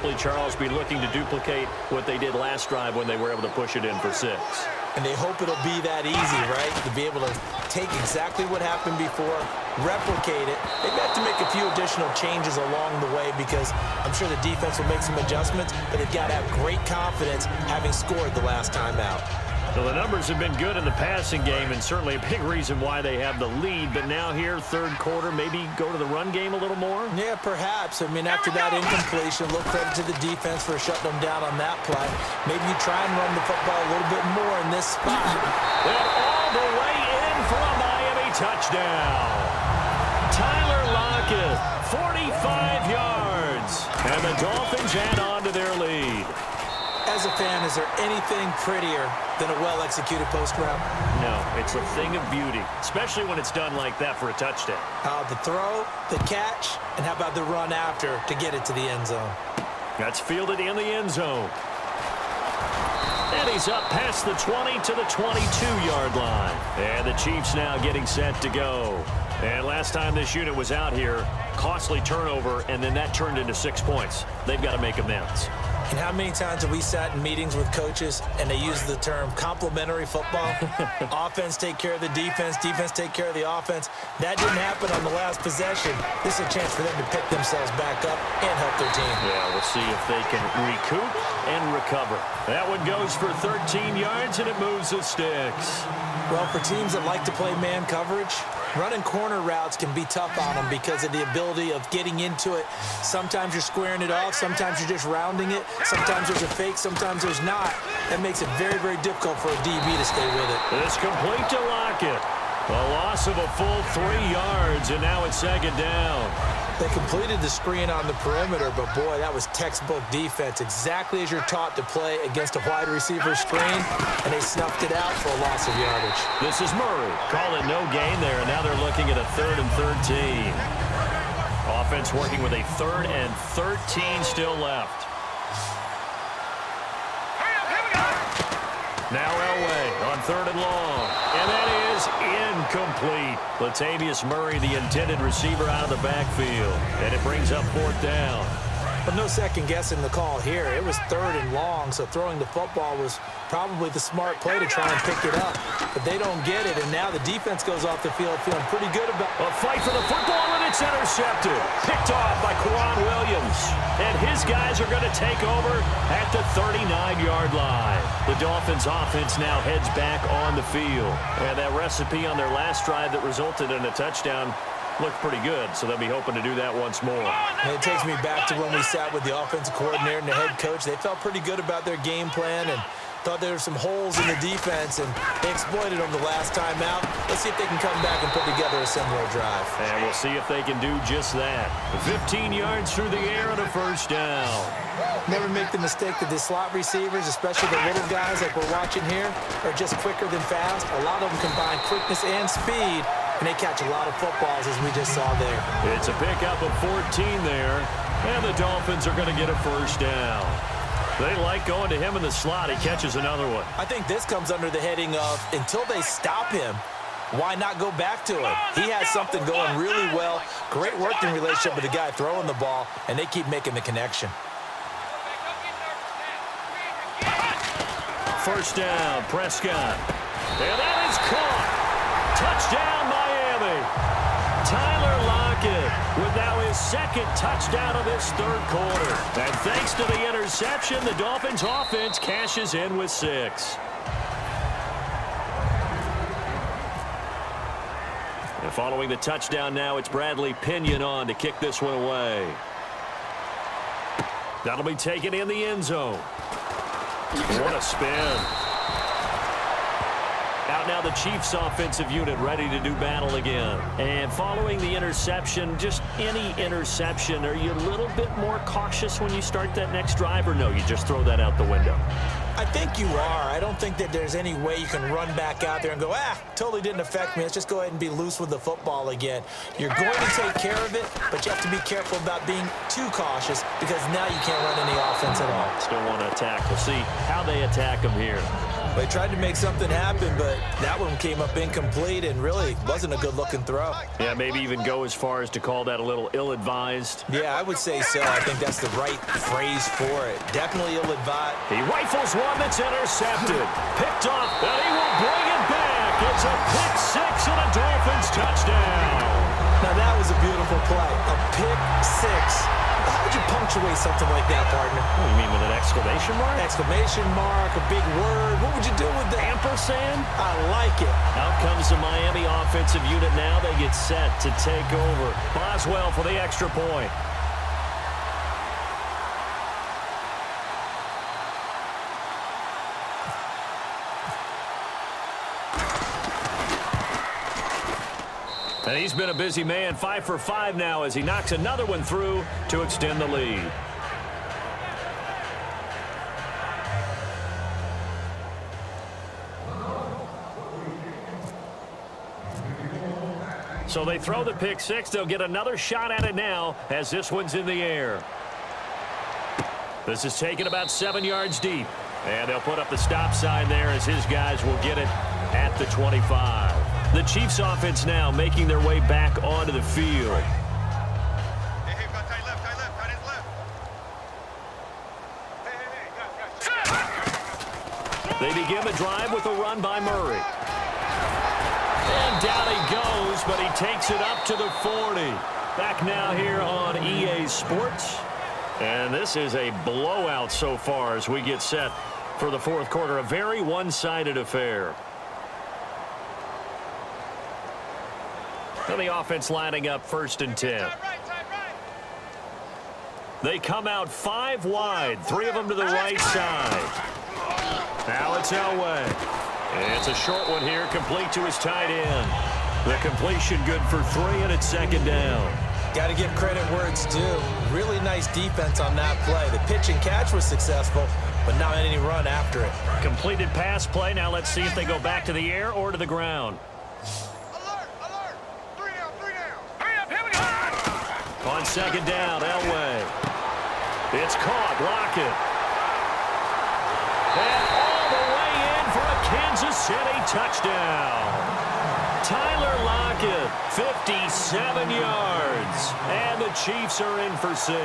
simply, Charles, be looking to duplicate what they did last drive when they were able to push it in for 6. And they hope it'll be that easy, right? To be able to take exactly what happened before, replicate it. They've got to make a few additional changes along the way because I'm sure the defense will make some adjustments, but they've got to have great confidence having scored the last time out. So the numbers have been good in the passing game and certainly a big reason why they have the lead. But now here, third quarter, maybe go to the run game a little more? Yeah, perhaps. I mean, after that incompletion, a little credit to the defense for shutting them down on that play. Maybe you try and run the football a little bit more in this spot. And all the way in for a Miami touchdown. Tyler Lockett, 45 yards. And the Dolphins add on to their lead. As a fan, is there anything prettier than a well-executed post route? No, it's a thing of beauty, especially when it's done like that for a touchdown. The throw, the catch, and how about the run after to get it to the end zone? That's fielded in the end zone. And he's up past the 20 to the 22-yard line. And the Chiefs now getting set to go. And last time this unit was out here, costly turnover, and then that turned into 6 points. They've got to make amends. And how many times have we sat in meetings with coaches and they use the term complementary football? Offense take care of the defense, defense take care of the offense. That didn't happen on the last possession. This is a chance for them to pick themselves back up and help their team. Yeah, we'll see if they can recoup and recover. That one goes for 13 yards, and it moves the sticks. Well, for teams that like to play man coverage, running corner routes can be tough on them because of the ability of getting into it. Sometimes you're squaring it off. Sometimes you're just rounding it. Sometimes there's a fake. Sometimes there's not. That makes it very, very difficult for a DB to stay with it. It's complete to Lockett. A loss of a full 3 yards, and now it's second down. They completed the screen on the perimeter, but, boy, that was textbook defense, exactly as you're taught to play against a wide receiver screen, and they snuffed it out for a loss of yardage. This is Murray. Call it no gain there, and now they're looking at a 3rd and 13. Offense working with a 3rd and 13 still left. Now Elway on 3rd and long. And that is incomplete. Latavius Murray, the intended receiver, out of the backfield. And it brings up 4th down. But no second guessing the call here. It was 3rd and long, so throwing the football was probably the smart play to try and pick it up. But they don't get it, and now the defense goes off the field feeling pretty good about it. A fight for the football, and it's intercepted. Picked off by Quran Williams. And his guys are going to take over at the 39-yard line. The Dolphins offense now heads back on the field. And that recipe on their last drive that resulted in a touchdown looked pretty good, so they'll be hoping to do that once more. And it takes me back to when we sat with the offensive coordinator and the head coach. They felt pretty good about their game plan and thought there were some holes in the defense, and they exploited them the last time out. Let's see if they can come back and put together a similar drive. And we'll see if they can do just that. 15 yards through the air and a 1st down. Never make the mistake that the slot receivers, especially the little guys like we're watching here, are just quicker than fast. A lot of them combine quickness and speed, and they catch a lot of footballs, as we just saw there. It's a pickup of 14 there, and the Dolphins are going to get a 1st down. They like going to him in the slot. He catches another one. I think this comes under the heading of, until they stop him, why not go back to him? He has something going really well. Great working relationship with the guy throwing the ball, and they keep making the connection. 1st down, Prescott. And that is caught. Touchdown, Miami. Tyler Lockett with now his 2nd touchdown of this 3rd quarter. And thanks to the interception, the Dolphins offense cashes in with 6. And following the touchdown now, it's Bradley Pinion on to kick this one away. That'll be taken in the end zone. What a spin. Out now the Chiefs offensive unit ready to do battle again. And following the interception, just any interception, are you a little bit more cautious when you start that next drive, or no, you just throw that out the window? I think you are. I don't think that there's any way you can run back out there and go, totally didn't affect me. Let's just go ahead and be loose with the football again. You're going to take care of it, but you have to be careful about being too cautious because now you can't run any offense at all. Still want to attack. We'll see how they attack them here. They tried to make something happen, but that one came up incomplete and really wasn't a good-looking throw. Yeah, maybe even go as far as to call that a little ill-advised. Yeah, I would say so. I think that's the right phrase for it. Definitely ill-advised. He rifles one that's intercepted. Picked off, and he will bring it back. It's a pick six and a Dolphins touchdown. Now, that was a beautiful play. A pick six. How would you punctuate something like that, partner? What do you mean, with an exclamation mark? Exclamation mark, a big word. What would you do with that? Ampersand? I like it. Out comes the Miami offensive unit now. They get set to take over. Boswell for the extra point. And he's been a busy man, 5 for 5 now as he knocks another one through to extend the lead. So they throw the pick six. They'll get another shot at it now as this one's in the air. This is taken about 7 yards deep. And they'll put up the stop sign there as his guys will get it at the 25. The Chiefs offense now making their way back onto the field. Hey, tight left, tight his left. They begin the drive with a run by Murray. And down he goes, but he takes it up to the 40. Back now here on EA Sports. And this is a blowout so far as we get set for the fourth quarter. A very one-sided affair. And the offense lining up 1st and 10. They come out 5 wide, 3 of them to the right side. Now it's Elway. It's a short one here, complete to his tight end. The completion good for 3, and it's 2nd down. Got to give credit where it's due. Really nice defense on that play. The pitch and catch was successful, but not any run after it. Completed pass play. Now let's see if they go back to the air or to the ground. Alert! 3 down! Hurry up, here we go! On 2nd down, Elway. It's caught. Lockett. And all the way in for a Kansas City touchdown. Tyler Lockett, 57 yards. And the Chiefs are in for 6.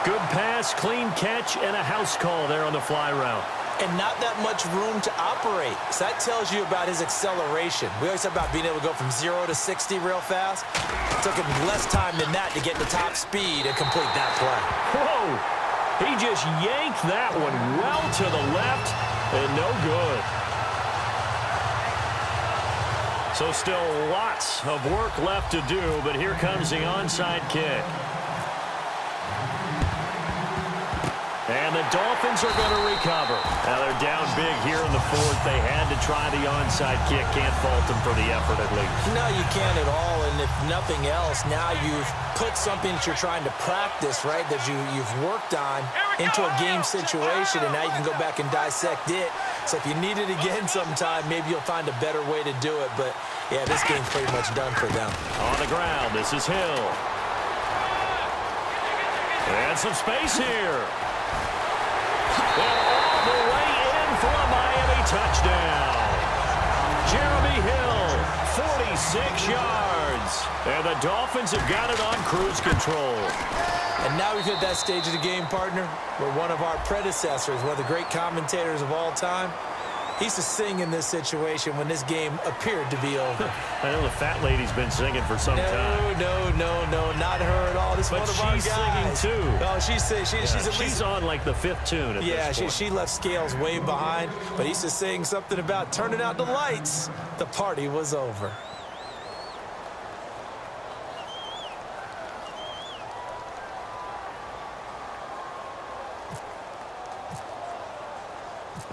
Good pass, clean catch, and a house call there on the fly route. And not that much room to operate. So that tells you about his acceleration. We always talk about being able to go from 0 to 60 real fast. It took him less time than that to get to top speed and complete that play. Whoa! He just yanked that one well to the left, and no good. So still lots of work left to do, but here comes the onside kick. And the Dolphins are going to recover. Now they're down big here in the 4th. They had to try the onside kick. Can't fault them for the effort at least. No, you can't at all. And if nothing else, now you've put something that you're trying to practice, right, that you've worked on into a game situation, and now you can go back and dissect it. So if you need it again sometime, maybe you'll find a better way to do it. But, yeah, this game's pretty much done for them. On the ground, this is Hill. And some space here. And all the way in for a Miami touchdown. Jeremy Hill, 46 yards. And the Dolphins have got it on cruise control. And now we've hit that stage of the game, partner, where one of our predecessors, one of the great commentators of all time, he used to sing in this situation when this game appeared to be over. I know the fat lady's been singing for some time. No, not her at all. This is But one of our guys. she's singing, too. Oh, she's at least... She's on, like, the 5th tune at this point. She left Scales way behind, but he used to sing something about turning out the lights. The party was over.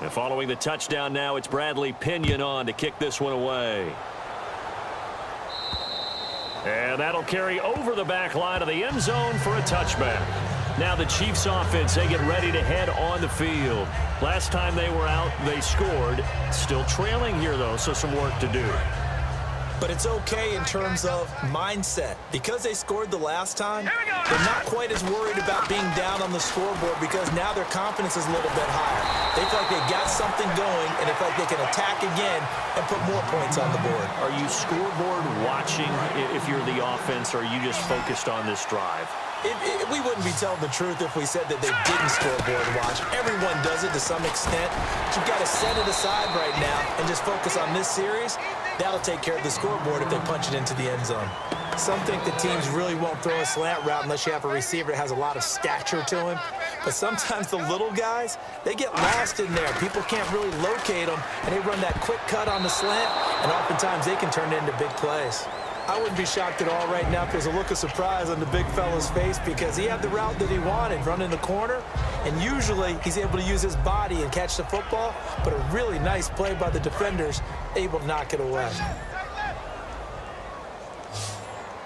And following the touchdown now, it's Bradley Pinion on to kick this one away. And that'll carry over the back line of the end zone for a touchback. Now the Chiefs offense, they get ready to head on the field. Last time they were out, they scored. Still trailing here, though, so some work to do. But it's okay in terms of mindset. Because they scored the last time, they're not quite as worried about being down on the scoreboard because now their confidence is a little bit higher. They feel like they've got something going, and they feel like they can attack again and put more points on the board. Are you scoreboard watching if you're the offense, or are you just focused on this drive? We wouldn't be telling the truth if we said that they didn't scoreboard watch. Everyone does it to some extent. But you've got to set it aside right now and just focus on this series. That'll take care of the scoreboard if they punch it into the end zone. Some think that teams really won't throw a slant route unless you have a receiver that has a lot of stature to him. But sometimes the little guys, they get lost in there. People can't really locate them, and they run that quick cut on the slant, and oftentimes they can turn it into big plays. I wouldn't be shocked at all right now if there's a look of surprise on the big fella's face because he had the route that he wanted, running the corner, and usually he's able to use his body and catch the football, but a really nice play by the defenders, able to knock it away.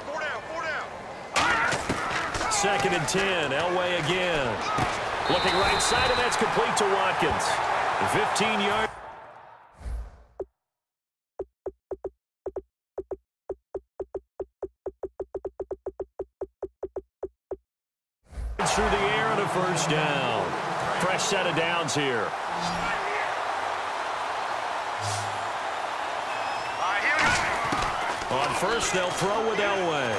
Four down. 2nd and 10, Elway again. Looking right side, and that's complete to Watkins. 15 yards. Through the air and a first down. Fresh set of downs here. On first, they'll throw with Elway.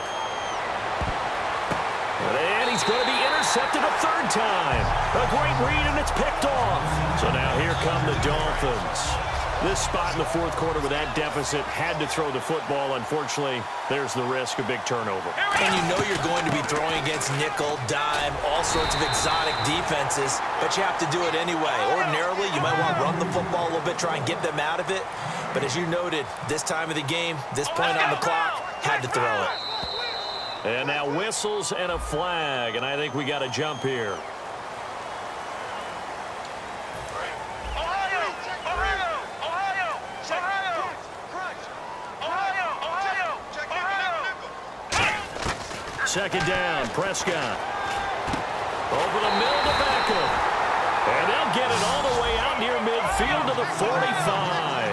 And he's going to be intercepted a third time. A great read, and it's picked off. So now here come the Dolphins. This spot in the fourth quarter with that deficit, had to throw the football. Unfortunately, there's the risk of big turnover. And you know you're going to be throwing against nickel, dime, all sorts of exotic defenses, but you have to do it anyway. Ordinarily, you might want to run the football a little bit, try and get them out of it. But as you noted, this time of the game, this point on the clock, had to throw it. And now whistles and a flag, and I think we got a jump here. Second down, Prescott. Over the middle to Beckham. And they'll get it all the way out near midfield to the 45.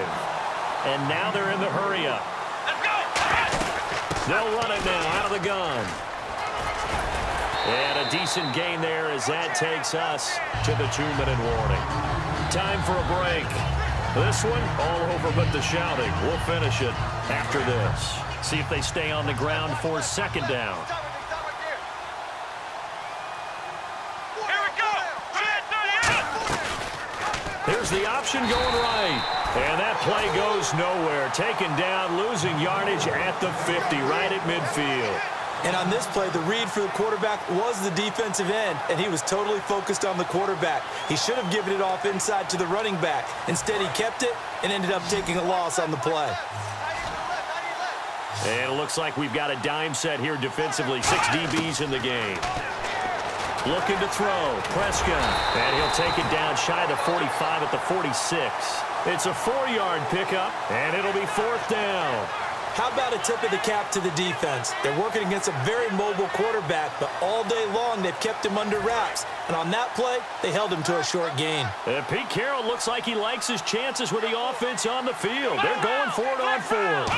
And now they're in the hurry-up. They'll run it now out of the gun. And a decent gain there as that takes us to the 2-minute warning. Time for a break. This one, all over but the shouting. We'll finish it after this. See if they stay on the ground for second down. Here's the option going right. And that play goes nowhere. Taken down, losing yardage at the 50, right at midfield. And on this play, the read for the quarterback was the defensive end, and he was totally focused on the quarterback. He should have given it off inside to the running back. Instead, he kept it and ended up taking a loss on the play. And it looks like we've got a dime set here defensively. 6 DBs in the game. Looking to throw. Prescott. And he'll take it down shy of the 45 at the 46. It's a 4-yard pickup, and it'll be 4th down. How about a tip of the cap to the defense? They're working against a very mobile quarterback, but all day long they've kept him under wraps. And on that play, they held him to a short gain. Pete Carroll looks like he likes his chances with the offense on the field. They're going for it on 4th.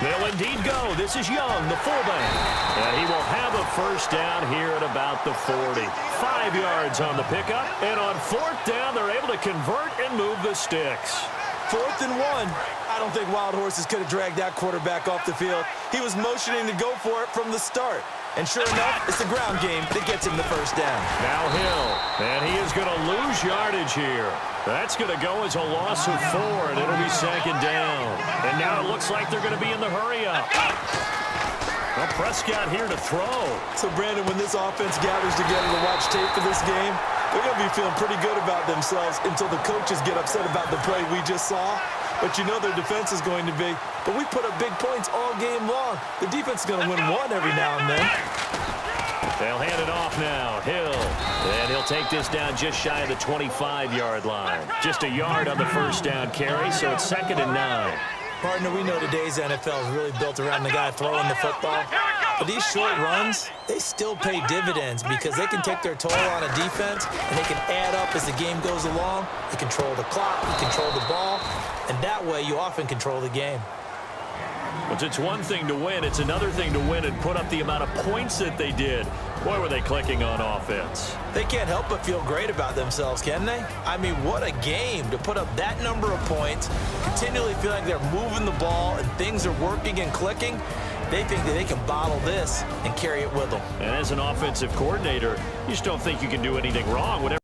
They'll indeed go. This is Young, the fullback. And he will have a first down here at about the 40. 5 yards on the pickup. And on 4th down, they're able to convert and move the sticks. 4th and 1. I don't think Wild Horses could have dragged that quarterback off the field. He was motioning to go for it from the start. And sure enough, it's the ground game that gets him the first down. Now Hill, and he is going to lose yardage here. That's going to go as a loss of 4, and it'll be second down. And now it looks like they're going to be in the hurry-up. Well, Prescott here to throw. So, Brandon, when this offense gathers together to watch tape for this game, they're going to be feeling pretty good about themselves until the coaches get upset about the play we just saw. But you know their defense is going to be. But we put up big points all game long. The defense is going to win one every now and then. They'll hand it off now. Hill. And he'll take this down just shy of the 25-yard line. Just a yard on the first down carry, so it's 2nd and 9. Partner, we know today's NFL is really built around the guy throwing the football. But these short runs, they still pay dividends because they can take their toll on a defense and they can add up as the game goes along. You control the clock, you control the ball, and that way you often control the game. But it's one thing to win. It's another thing to win and put up the amount of points that they did. Boy, were they clicking on offense. They can't help but feel great about themselves, can they? I mean, what a game to put up that number of points, continually feel like they're moving the ball and things are working and clicking. They think that they can bottle this and carry it with them. And as an offensive coordinator, you just don't think you can do anything wrong. Whatever